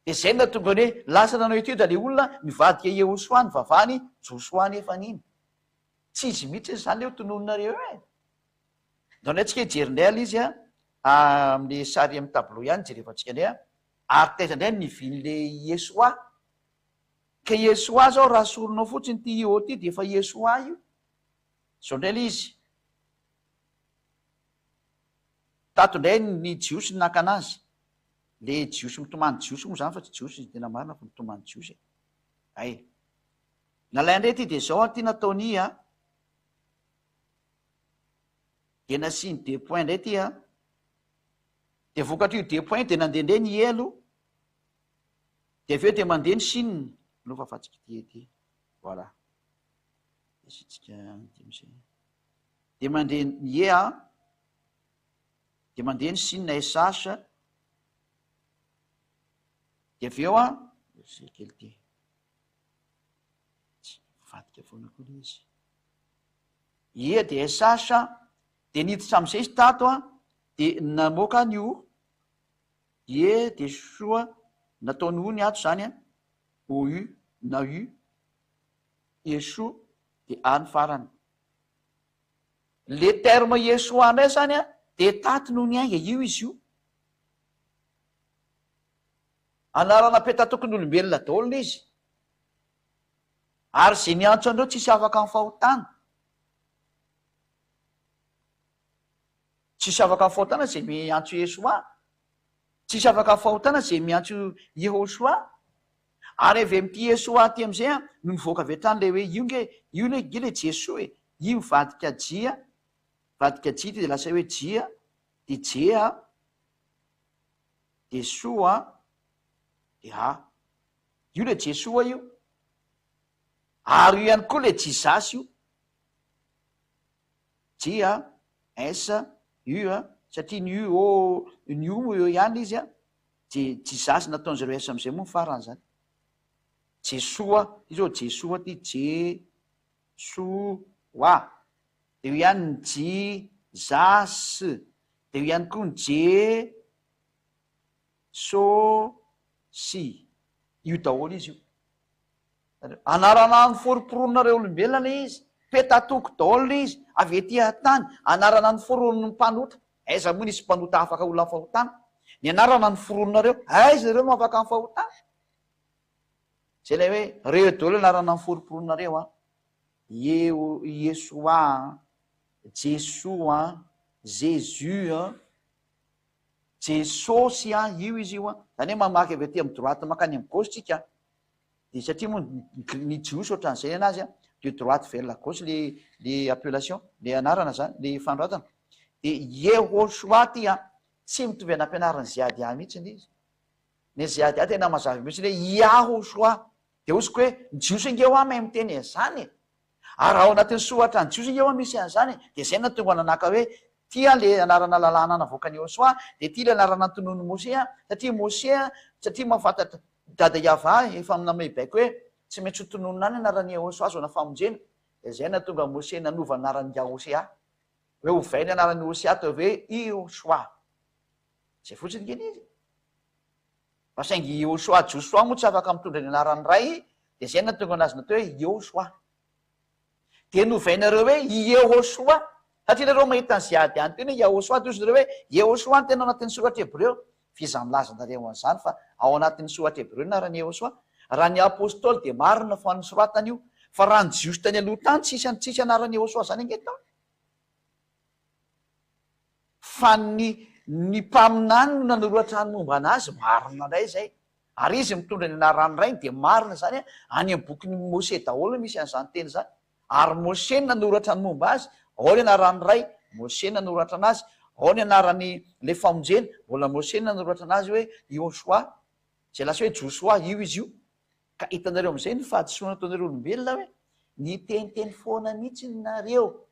de zay na tonga ny hoe lasa nanao ety io da le olona mivadika Yehoshua ny vavany Joshua nefa niny tsy izy mihitsy zany le ho tonononareo e da ndraytsika ijerinay ala izy a am'le sary amy tableau ihany jerefantsika ndray a ary taiza indray nivin'le Yehoshua ka Yehoshua zao raha soronao fotsiny ty io ty de efa Yehoshua io zao indray le izy tato indray ny jiosy ny naka anazy le jiosy mitomany jiosy moa zany fa tsy jiosy izy tena marina fa mitomany jiosy ay nalay indray ty de zao ty nataony a de nasiany deux points indray ty a de vokatry io deux points de nandehandeha ny elo de aveo de mandeha ny sininy alofa afatsika ty ety voilà isitsika dimizay de mandeha ia de mandeha ny sinina esasa de avy eo zay kely ty vadika foana koa le izy ia de esasa de niditra am'izay izy tato de namoaka ny o ie de soa nataony o ny ato zany o u na u eso de any farany le terme yesoa ndray zany de taty noho ny ainga io izy io anarana petatokony olombelona daolona izy ary zay niantso andreo tsisy afaka amin'ny fahotana tsisy afaka amin'ny fahotana zay miantso yesoa tsisy afaka amin'ny fahotana zay miantso yehosoa ary avy am'ty yesoa ty am'izay no mivoaka avy hatrany le hoe io le jesoa io vadika jia ty de lasa hoe jia de jea de soa de io le jesoa io ary io ihany koa le jizasy io jia esa io satria ny ny o eo ihany izy de jizasy nataony zareo esa am'izay moa ny farany zany jesoa izy ao jesoa ty jesoa de io ihany ny jizasy de io ihany koa ny jesosy io daholo izy io anarana ny foriporonareo olombelona le izy petatoko daholo le izy avy ety tany anarana ny foronony mpanota aiza moa nisy mpanota afaka olona ny fahotana ny anarana ny forononareo aiza nareo no afaka ny fahotana zay lay hoe reo daholo anarana ny foriporonareo yesoa jesoa jesus jesosy io izy io zany hoe mamaky avy aty amy droite makany amy gauche tsika de satria moa ny jiosy ohatran'izay anazy de droite vers la gauche le appellation le anarana zany le fanoratana de yehosoa ty tsy mitovy anam-pianarany ziady mihitsiny izy ny ziady tena mazava mihitsy le yahosoa de ozyko hoe jiosy ngeo may miteny zany ary ao anatin'ny sohatra ny jiosy ngeo misy an'zany de zay na tonga nanaka hoe tia le anarana lalàna navoaka ny Yehosoa de tia le anarana antonony Mosea satria mahafantatra dada Iava efa aminamay baiko hoe tsy maintsy hotononina any anarany Yehosoa azo na famonjena de zay na tonga Mosea nanova anarany Hosea hoe hovainy anarany Hosea atao hoe Yehosoa zay fotsiny kely izy fa saingy Yehosoa Josoa moa tsy afaka mitondra ny anarany ray de zay na tonga anazy natao hoe Yehosoa de novainareo hoe Yehosoa satria nareo mahita ny ziady any teny hoe Yehosoa de ozy nareo hoe Yehosoa ny tena ao anatin'ny soratra Hebreo fiza milazanareo an'izany fa ao anatin'ny soratra Hebreo narany Yehosoa raha ny apôstôly de marina fa ny soratany io fa raha ny jiosy tany aloha tany tsisy anarany Yehosoa zany angetao fa ny mpaminany no nanoratra ny momba anazy marina ndray zay ary izy mitondra ny anarany ray de marina zany any amin'ny bokyny Mose daholo misy an'izany teny zany ary Mose nanoratra ny momba azy ao ny anarany ray Mose nanoratra anazy ao ny anarany le famonjena mbola Mose nanoratra anazy hoe Yehosoa zay lasa hoe Josoa io izy io ka hitanareo am'izay ny fahadisoana ataonareo olombelona hoe ny teniteny foana mihitsy nareo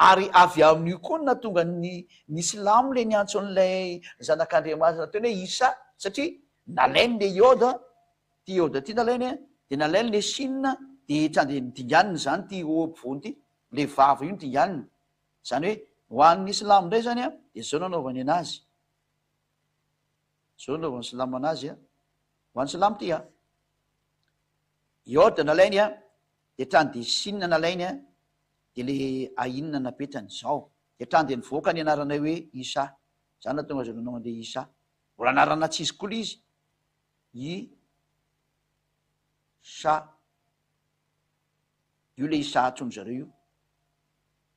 ary avy amin'io koa na tonga ny silamo le niantso an'ilay zanak'Andriamanitra nataony hoe Isa satria nalainy le ty ioda ty nalainy de nalainy le sinina de trande nitinganiny zany ty oampovoany ty le vava io nitinganiny zany hoe ho an'ny silamo ndray zany de zao nanaovany anazy zao nanaovany silamo anazy ho an'ny silamo ty ioda nalainy de trany de sinina nalainy de le ainina napetrany zao de trany de nivoaka ny anarana hoe Isa zany na tonga zao nanao an'le Isa mbola anarana tsy izy koa le izy Isa io le Isa atsony zareo io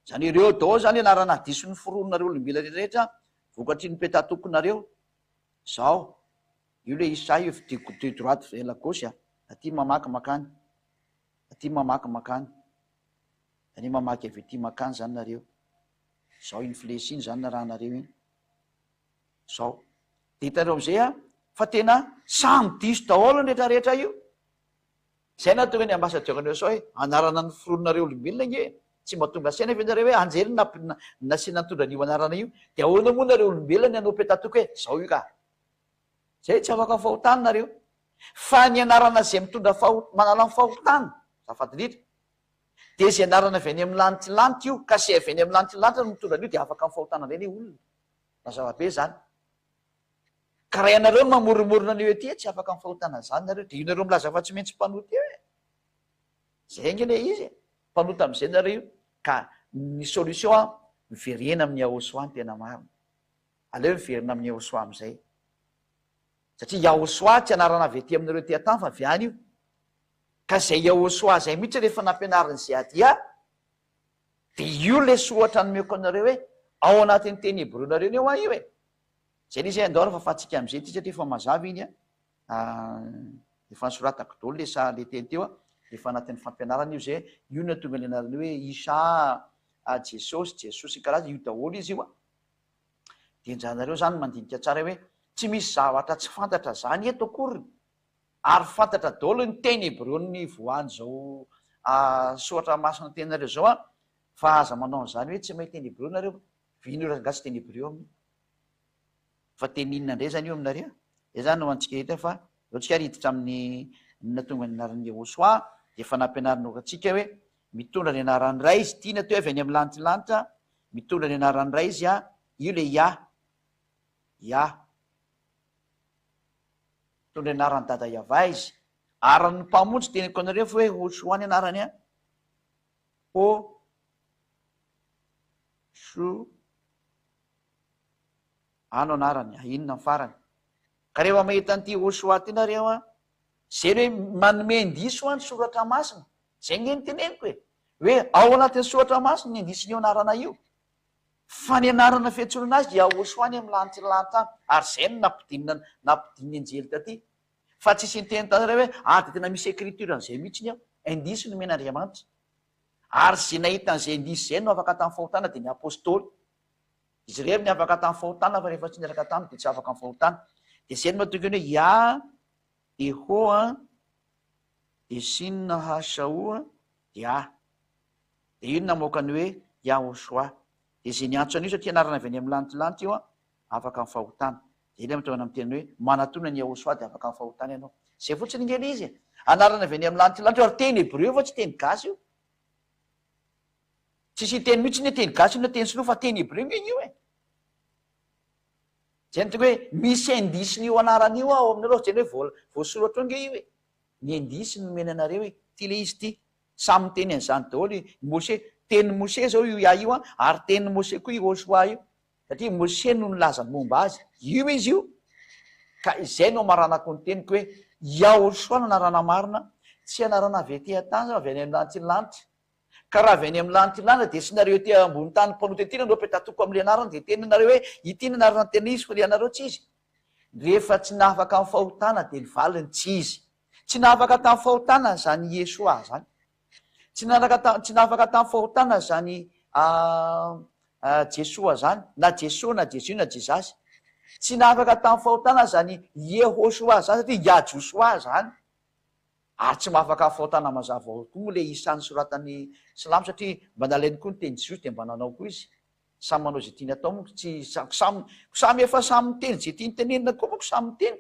zany ireo dao zany anarana diso ny forononareo olombela rehetrarehetra vokatry ny petatokonareo zao io le Isa io de droite vers la gauche aty mamaky makany aty mamaky makany zany mamaky avy aty makany zany nareo zao iny flesy iny zany na raha nareo iny zao de hitareo am'izay fa tena samy diso daholo ny rehetrarehetra io Zay na tonga ny ambasadiokandreo sao hoe anarana ny foronareo olombelona inge tsy mahatonga saina fe nareo hoe anjely nasiana nitondra an'io anarana io de ahoana moa nareo olombelona ny anao petatoky hoe zao io ka zay tsy afaka fahotana nareo fa ny anarana zay mitondra manala ny fahotana zafadilitra de zay anarana avy any amin'ny lantilanty io ka sy avy any amin'ny lantilanty no mitondra an'io de afaka ny fahotana reny olona mazava be zany ka raha ianareo no mamorimorona an'io ety tsy afaka ny fahotana zany nareo de io nareo milaza fa tsy maintsy mpanota eo e zay nge le izy mpanota am'izay nareo io ka ny solution a miverena amin'ny ahosoa ny tena marina aleo miverina amin'ny ahosoa am'izay satria ahosoa tsy anarana avy ety aminareo ty atany fa avy any io ka zay ahosoa zay mihitsy rehefa nampianariny zay adia de io le sohatra nomeko anareo hoe ao anatin'ny teny hebreo nareo ny eo a io e zay le izay andao raha fahafatsika am'izay ty satria efa mazava iny a efa nisoratako dolo le sa le teny teo a efa anatin'ny fampianarana io zay io no tonga le anarany hoe isa jesosy karaza io daholo izy io a de njanareo zany mandinika tsara hoe tsy misy zavatra tsy fantatra zany eto akoriny ary fantatra daholo ny teny hebreo ny voany zao soatra masina tenareo zao a fa aza manao zany hoe tsy mahay teny hebreo nareo vino rangasy teny hebreo aminy fa teny inona ndray zany io aminareo zay zany no antsika hita fa oatsika riditra amin'ny natonga ny anaran'ny ahosoa de efa nampianarina atsika hoe mitondra ny anaran'ny ray izy tiana teo avy any amin'ny lantilanitra mitondra ny anaran'ny ray izy a io le ya mitondra ny anaran'ny dada iava izy aran'ny mpamontsy teniko anareo fa hoe hosoa ny anarany a ano anarany inona farany ka rehefa mahita n'ity hosoa ty nareo a zay hoe manome indiso a ny soratra masina zay nge nyteneniko hoe ao anatin'ny soratra masina ny indisiny io anarana io fa ny anarana fiantsolana azy dia hosoany amin'ny lantilanty any ary zay no nampidininy anjely taty fa tsisy nyteny tanareo hoe de tena misy écriture an'izay mihitsiny ao indisy no men'andriamanitra ary zay nahita an'izay indisy zay no afaka tamin'ny fahotana de ny apôstôly izy reo ny afaka tamin'ny fahotana fa rehefa tsy niaraka taminy de tsy afaka ny fahotana de zay no mahatonga ny hoe ya de hoa de sinna hasaoa de de io no namoakany hoe yahosoa de zay ny antso an'io satria anarana avy any amin'ny lantilanty io a afaka ny fahotana de le mitongana am'teny hoe manatona ny ahosoa de afaka ny fahotana ianao zay fotsiny ngely izy anarana avy any amin'ny lantilanty io ary teny hebreo fa tsy teny gasy io tsisy teny mihitsy ny teny gasy io na teny sinoa fa teny hebreo nge io e zay nytonga hoe misy indisiny io anarana io ao aminareo zany hoe voasoratra eo nge io e ny indisy nomeny anareo hoe ty le izy ty samy teny an'izany daholo mose teny mose zao io ia io a ary teny mose koa io hosoa io satria mose no nylazany momba azy io izy io ka izay no maranako ny teniko hoe yahosoa no anarana marina tsy anarana avy ety an-tany zao avy any amin'ny lantilanitra ka raha avy any amin'ny lantilanitra de sy nareo ty ambony tany mpanota ety nanao petatoko am'le anarana de teny nareo hoe ity ny anarana tena izy fa le anareo tsy izy rehefa tsy nafaka amin'ny fahotana de ny valiny tsy izy tsy nafaka tamin'ny fahotana zany iesoa zany tsy nafaka tamin'ny fahotana zany jesoa zany na jesoa na jesu na jesasy tsy nafaka tamin'ny fahotana zany yehosoa zany satria yajosoa zany ary tsy mahafaka fahotana mazava ao koa moa le isan'ny soratany silamo satria mba nalainy koa ny teny jesosy de mba nanao koa izy samy manao zay tiany atao moko tsy samy efa samy miteny zay tiany tenenina koa moko samy miteny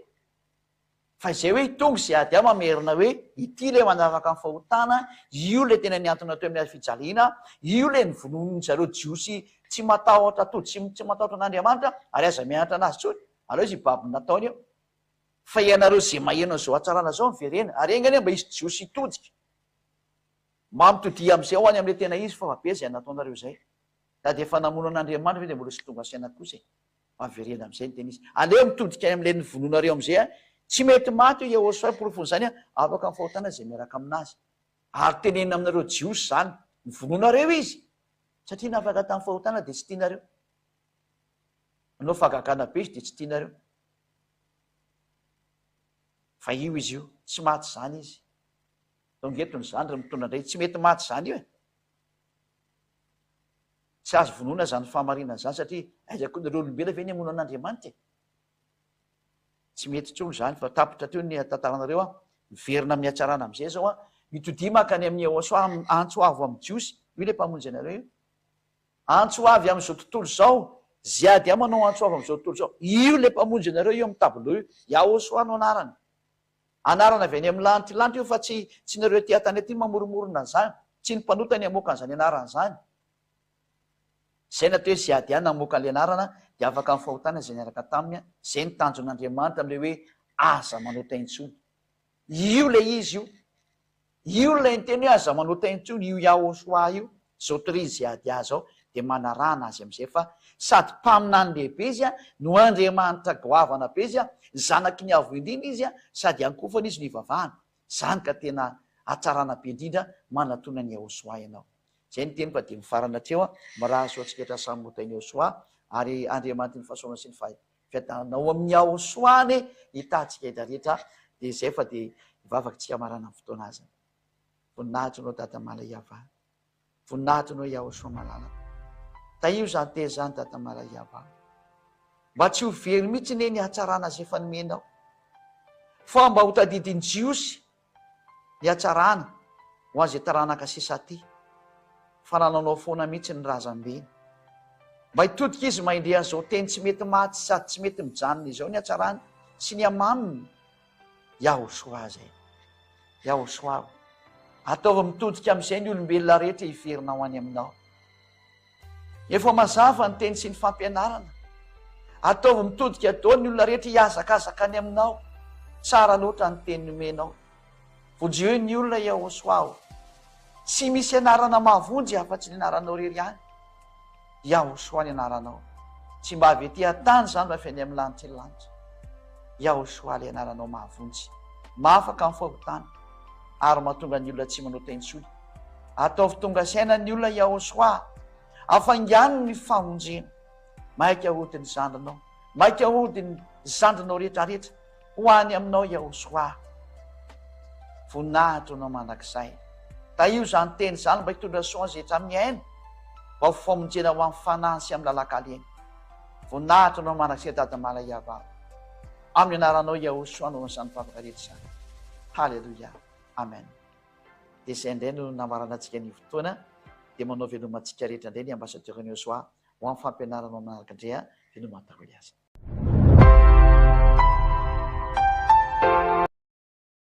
fa izay hoe tonga zay ady a mamerina hoe ity le manavaka ny fahotana io le tena niantona teo amin'ny fijaliana io le nyvononony zareo jiosy tsy matahotra tody tsy matahotra an'andriamanitra ary aza mianatra anazy tsony aleo izy baby nataony eo fa ianareo zay maheno zao atsarana zao miverena ary engany mba izy jiosy todika mamitodia am'izay ho any am'le tena izy fa vabe zay nataonareo zay da de efa namono an'andriamanitra ve de mbola sy tonga saina kosa maverena am'izay ny tena izy aleo mitodika am'le nivononareo am'izay a tsy mety maty io yehosoa porofony zany a afaka ny fahotana zay miaraka aminazy ary tenenina aminareo jiosy zany nivononareo izy satria nafaka tamin'ny fahotana de tsy tianareo anao fagagana be izy de tsy tianareo fa io izy io tsy maty zany izy tongetony zany raha mitondra ndray tsy mety maty zany io e tsy azo vonona zany famarina zany satria aiza koa nareo olombela ve ny amono an'andriamanitra tsy mety tsony zany fa tapitra teo ny tantaranareo a miverina amin'ny hatsarana am'izay zao a mitodia makany amin'ny Ahosoa antso avo amin'ny jiosy io le mpamonjy anareo io antso avy amin'izao tontolo zao ziady a manao antso avy amin'izao tontolo zao io le mpamonjy anareo io amin'ny tableau io Ahosoa no anarany anarana avy any amin'ny lantilanty io fa tsy nareo ty atany aty mamoromorona zany tsy ny mpanotany amoaka an'izany anarana zany zay natao hoe ziady any namoaka an'le anarana dia afaka amin'ny fahotana zay niaraka taminy zay nitanjon'Andriamanitra am'le hoe aza manota intsony io le izy io le niteny hoe aza manota intsony io Ahosoa io zao tory ziady azy ao dia manarana azy am'izay fa sady mpaminany lehibe izy a no Andriamanitra goavana be izy a zanaky ny avo indrindra izy a sady ankofana izy nivavahana zany ka tena atsarana be indrindra manatona ny Ahosoa ianao zay ny teny fa dia mifarana atreo a maraha soa tsika samy motany Ahosoa ary Andriamanitra ny fahasoana sy ny fiadanao amin'ny Ahosoa any hitantsika eda rehetra dia zay fa dia ivavakantsika marana amin'ny fotoana azy voninahitry anao Dada Malaiava voninahitry anao Ahosoa malala taio zany te zany Dada Malaiava mba tsy ho very mihitsy ne ny hatsarana zay efa nomenao fa mba ho tadidiny jiosy ny hatsarana ho azay taranaka sisa ty fa nananao foana mihitsy ny razam-beny mba hitodika izy maindre an'izao teny tsy mety maty sady tsy mety mijanona izao ny hatsarany sy ny amaminy Ahosoa zay Ahosoa ataova mitodika amin'izay ny olombelona rehetra hiverinao any aminao efa mazava ny teny sy ny fampianarana ataova mitodika daholo ny olona rehetra hiazakazaka any aminao tsara loatra ny teny nomenao vonjeo ny olona Ahosoa tsy misy anarana mahavonjy afa-tsy ny anaranao rery any Ahosoa ny anaranao tsy mba avy ety atany zany fa any amin'ny lanitra ny lanitra Ahosoa le anaranao mahavonjy mahafaka amin'ny fahotana ary mahatonga ny olona tsy manota intsony ataovy tonga saina ny olona Ahosoa afangano ny famonjena maika hody ny zandrinao maika hody ny zandrinao rehetrarehetra ho any aminao Ahosoa voninahitra anao mandrakizay taio zany teny zany mba hitondra soa zetra amin'ny aina mba ho famonjena ho amin'ny fanahy sy amin'ny lalak'aleny voninahitra anao mandrakizay Dada Malaiava amin'ny anaranao Ahosoa anao n'izany favaka rehetra zany halleloia amen dia izay indray no namarana antsika ny fotoana dia manao velomantsika rehetra indray ny ambasadeur ny Ahosoa ho amin'ny fampianaranao manaraka indray a dia no mataholy azy